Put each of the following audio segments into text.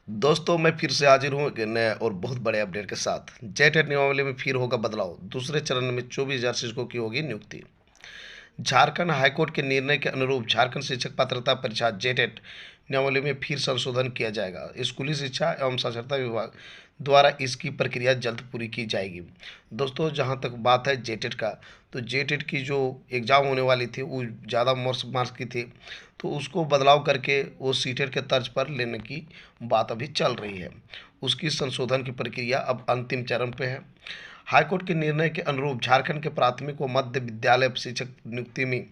दोस्तों मैं फिर से हाजिर हूँ एक नए और बहुत बड़े अपडेट के साथ। जेटेट नियमावली में फिर होगा बदलाव। दूसरे चरण में 24,000 शिक्षकों की होगी नियुक्ति। झारखंड हाईकोर्ट के निर्णय के अनुरूप झारखंड शिक्षक पात्रता परीक्षा जेटेट नियमावली में फिर संशोधन किया जाएगा। स्कूली शिक्षा एवं साक्षरता विभाग द्वारा इसकी प्रक्रिया जल्द पूरी की जाएगी। दोस्तों जहां तक बात है जेटेट का, तो जेटेट की जो एग्ज़ाम होने वाली थी वो ज़्यादा मार्क्स की थी, तो उसको बदलाव करके वो सीटेट के तर्ज पर लेने की बात अभी चल रही है। उसकी संशोधन की प्रक्रिया अब अंतिम चरण पे है। हाईकोर्ट के निर्णय के अनुरूप झारखंड के प्राथमिक व मध्य विद्यालय शिक्षक नियुक्ति में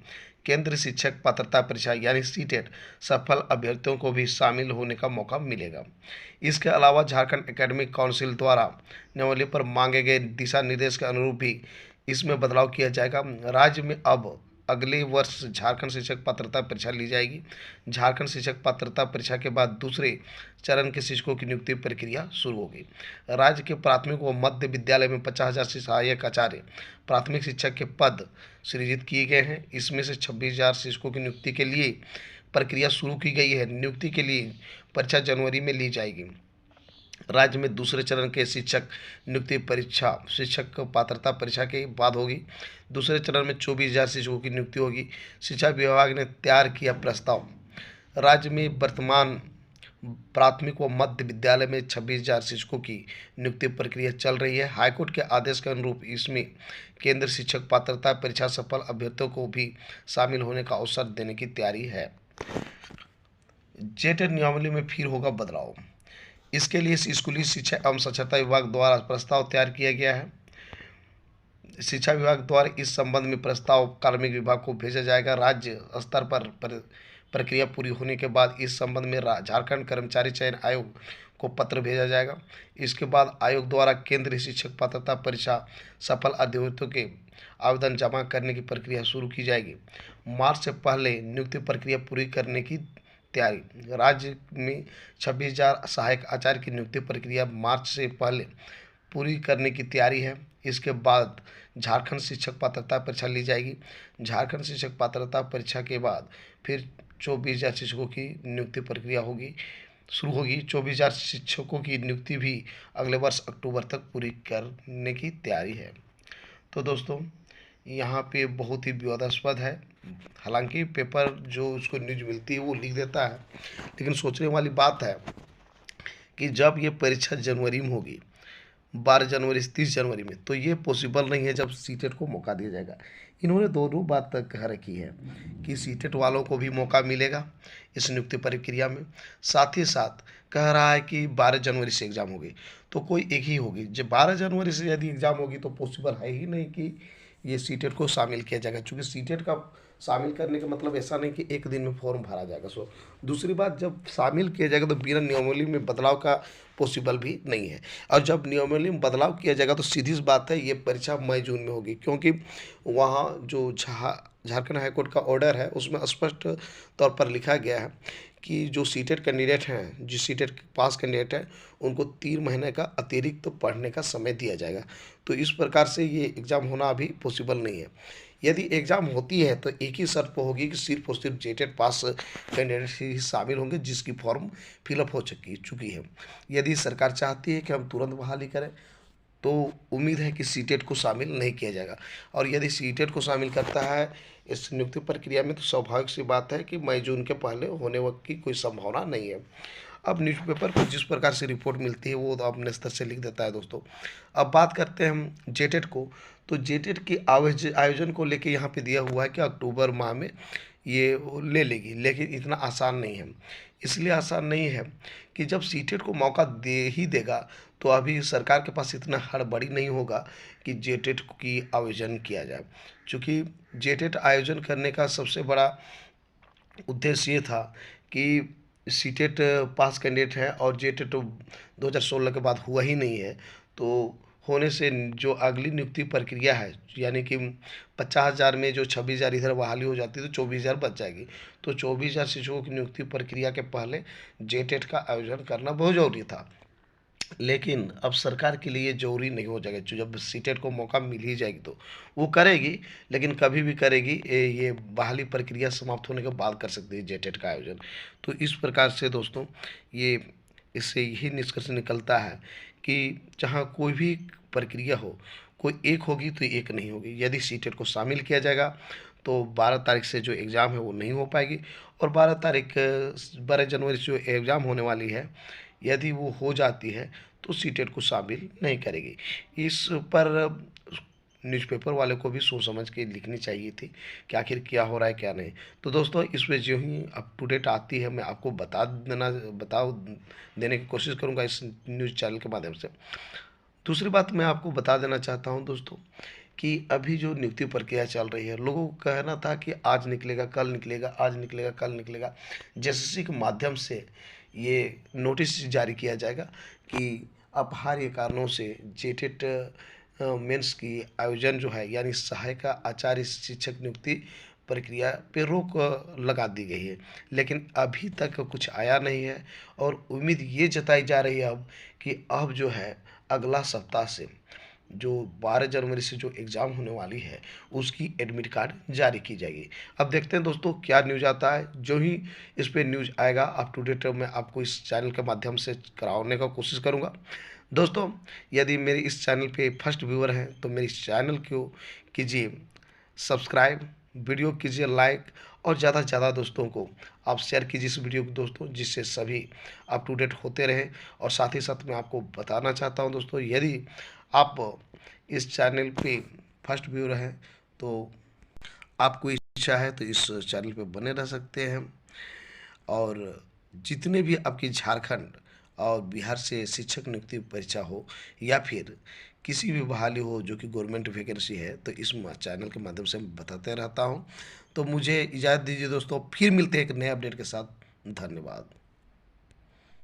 केंद्रीय शिक्षक पात्रता परीक्षा यानी सीटेट सफल अभ्यर्थियों को भी शामिल होने का मौका मिलेगा। इसके अलावा झारखंड एकेडमिक काउंसिल द्वारा नियमावली पर मांगे गए दिशा निर्देश के अनुरूप भी इसमें बदलाव किया जाएगा। राज्य में अब अगले वर्ष झारखंड शिक्षक पात्रता परीक्षा ली जाएगी। झारखंड शिक्षक पात्रता परीक्षा के बाद दूसरे चरण के शिक्षकों की नियुक्ति प्रक्रिया शुरू होगी। राज्य के प्राथमिक व मध्य विद्यालय में 50,000 से सहायक आचार्य प्राथमिक शिक्षक के पद सृजित किए गए हैं। इसमें से 26,000 शिक्षकों की नियुक्ति के लिए प्रक्रिया शुरू की गई है। नियुक्ति के लिए परीक्षा जनवरी में ली जाएगी। राज्य में दूसरे चरण के शिक्षक नियुक्ति परीक्षा शिक्षक पात्रता परीक्षा के बाद होगी। दूसरे चरण में 24,000 शिक्षकों की नियुक्ति होगी। शिक्षा विभाग ने तैयार किया प्रस्ताव। राज्य में वर्तमान प्राथमिक व मध्य विद्यालय में 26,000 शिक्षकों की नियुक्ति प्रक्रिया चल रही है। हाईकोर्ट के आदेश के अनुरूप इसमें केंद्र शिक्षक पात्रता परीक्षा सफल अभ्यर्थियों को भी शामिल होने का अवसर देने की तैयारी है। जेटेट नियमावली में फिर होगा बदलाव। इसके लिए स्कूली शिक्षा एवं साक्षरता विभाग द्वारा प्रस्ताव तैयार किया गया है। शिक्षा विभाग द्वारा इस संबंध में प्रस्ताव कार्मिक विभाग को भेजा जाएगा। राज्य स्तर पर प्रक्रिया पूरी होने के बाद इस संबंध में झारखंड कर्मचारी चयन आयोग को पत्र भेजा जाएगा। इसके बाद आयोग द्वारा केंद्रीय शिक्षक पात्रता परीक्षा सफल अभ्यर्थियों के आवेदन जमा करने की प्रक्रिया शुरू की जाएगी। मार्च से पहले नियुक्ति प्रक्रिया पूरी करने की तैयारी। राज्य में 26,000 सहायक आचार्य की नियुक्ति प्रक्रिया मार्च से पहले पूरी करने की तैयारी है। इसके बाद झारखंड शिक्षक पात्रता परीक्षा ली जाएगी। झारखंड शिक्षक पात्रता परीक्षा के बाद फिर 24,000 शिक्षकों की नियुक्ति प्रक्रिया शुरू होगी। 24,000 शिक्षकों की नियुक्ति भी अगले वर्ष अक्टूबर तक पूरी करने की तैयारी है। तो दोस्तों यहाँ पे बहुत ही विवादास्पद है। हालांकि पेपर जो उसको न्यूज मिलती है वो लिख देता है, लेकिन सोचने वाली बात है कि जब ये परीक्षा जनवरी में होगी, 12 जनवरी से 30 जनवरी में, तो ये पॉसिबल नहीं है जब सीटेट को मौका दिया जाएगा। इन्होंने दोनों बात तक कह रखी है कि सीटेट वालों को भी मौका मिलेगा इस नियुक्ति प्रक्रिया में। साथ ही साथ कह रहा है कि 12 जनवरी से एग्ज़ाम होगी, तो कोई एक ही होगी। जब 12 जनवरी से यदि एग्ज़ाम होगी तो पॉसिबल है ही नहीं कि ये सीटेट को शामिल किया जाएगा, क्योंकि सीटेट का शामिल करने का मतलब ऐसा नहीं कि एक दिन में फॉर्म भरा जाएगा। दूसरी बात, जब शामिल किया जाएगा तो बिना नियमावली में बदलाव का पॉसिबल भी नहीं है। और जब नियमावली में बदलाव किया जाएगा तो सीधी सी बात है ये परीक्षा मई जून में होगी, क्योंकि वहाँ जो झारखंड हाईकोर्ट का ऑर्डर है उसमें स्पष्ट तौर पर लिखा गया है कि जो सीटेट कैंडिडेट हैं, जिस सीटेट पास कैंडिडेट हैं, उनको 3 महीने का अतिरिक्त पढ़ने का समय दिया जाएगा। तो इस प्रकार से ये एग्ज़ाम होना अभी पॉसिबल नहीं है। यदि एग्ज़ाम होती है तो एक ही शर्त पर होगी कि सिर्फ और सिर्फ जेटेट पास कैंडिडेट ही शामिल होंगे जिसकी फॉर्म फिलअप हो चुकी है। यदि सरकार चाहती है कि हम तुरंत बहाली करें तो उम्मीद है कि सीटेट को शामिल नहीं किया जाएगा। और यदि सीटेट को शामिल करता है इस नियुक्ति प्रक्रिया में तो स्वाभाविक सी बात है कि मई जून के पहले होने वक्त की कोई संभावना नहीं है। अब न्यूज़पेपर को जिस प्रकार से रिपोर्ट मिलती है वो तो अपने स्तर से लिख देता है दोस्तों। अब बात करते हैं हम जेटेट को, तो जेटेट के आयोजन को लेके यहाँ पे दिया हुआ है कि अक्टूबर माह में ये ले लेगी, लेकिन इतना आसान नहीं है। इसलिए आसान नहीं है कि जब सीटेट को मौका दे ही देगा तो अभी सरकार के पास इतना हड़बड़ी नहीं होगा कि जेटेट की आयोजन किया जाए। चूँकि जेटेट आयोजन करने का सबसे बड़ा उद्देश्य ये था कि सीटेट पास कैंडिडेट है और जेटेट 2016 के बाद हुआ ही नहीं है, तो होने से जो अगली नियुक्ति प्रक्रिया है यानी कि 50,000 में जो 26,000 इधर बहाली हो जाती है तो 24,000 बच जाएगी। तो 24,000 शिक्षकों की नियुक्ति प्रक्रिया के पहले जेटेट का आयोजन करना बहुत ज़रूरी था। लेकिन अब सरकार के लिए ज़रूरी नहीं हो जाएगा। जब सीटेट को मौका मिल ही जाएगी तो वो करेगी, लेकिन कभी भी करेगी ये बहाली प्रक्रिया समाप्त होने के बाद कर सकती है जेटेट का आयोजन। तो इस प्रकार से दोस्तों ये इससे यही निष्कर्ष निकलता है कि जहाँ कोई भी प्रक्रिया हो, कोई एक होगी तो एक नहीं होगी। यदि सीटेट को शामिल किया जाएगा तो 12 तारीख से जो एग्ज़ाम है वो नहीं हो पाएगी, और 12 जनवरी से जो एग्ज़ाम होने वाली है, यदि वो हो जाती है तो सीटेट को शामिल नहीं करेगी। इस पर न्यूज़पेपर वाले को भी सोच समझ के लिखनी चाहिए थी कि आखिर क्या हो रहा है क्या नहीं। तो दोस्तों, इसमें जो ही अप टू डेट आती है मैं आपको बता देने की कोशिश करूंगा इस न्यूज़ चैनल के माध्यम से। दूसरी बात मैं आपको बता देना चाहता हूं दोस्तों कि अभी जो नियुक्ति प्रक्रिया चल रही है, लोगों को कहना था कि आज निकलेगा कल निकलेगा, आज निकलेगा कल निकलेगा। जेएसएससी के माध्यम से ये नोटिस जारी किया जाएगा कि अपहार्य कारणों से जेटेट मेंस की आयोजन जो है, यानी सहायक आचार्य शिक्षक नियुक्ति प्रक्रिया पे रोक लगा दी गई है। लेकिन अभी तक कुछ आया नहीं है, और उम्मीद ये जताई जा रही है अब कि अब जो है अगला सप्ताह से जो 12 जनवरी से जो एग्ज़ाम होने वाली है उसकी एडमिट कार्ड जारी की जाएगी। अब देखते हैं दोस्तों क्या न्यूज़ आता है। जो ही इस पे न्यूज़ आएगा अप टू डेट मैं आपको इस चैनल के माध्यम से कराने का कोशिश करूँगा। दोस्तों, यदि मेरे इस चैनल पे फर्स्ट व्यूअर हैं तो मेरे इस चैनल को कीजिए सब्सक्राइब, वीडियो कीजिए लाइक, और ज़्यादा से ज़्यादा दोस्तों को आप शेयर कीजिए इस वीडियो को दोस्तों, जिससे सभी अप टू डेट होते रहें। और साथ ही साथ मैं आपको बताना चाहता हूं दोस्तों, यदि आप इस चैनल पे फर्स्ट व्यूअर हैं तो आपको इच्छा है तो इस चैनल पे बने रह सकते हैं। और जितने भी आपकी झारखंड और बिहार से शिक्षक नियुक्ति परीक्षा हो, या फिर किसी भी बहाली हो जो कि गवर्नमेंट वैकेंसी है, तो इस चैनल के माध्यम से मैं बताते रहता हूं। तो मुझे इजाज़त दीजिए दोस्तों, फिर मिलते हैं एक नए अपडेट के साथ। धन्यवाद।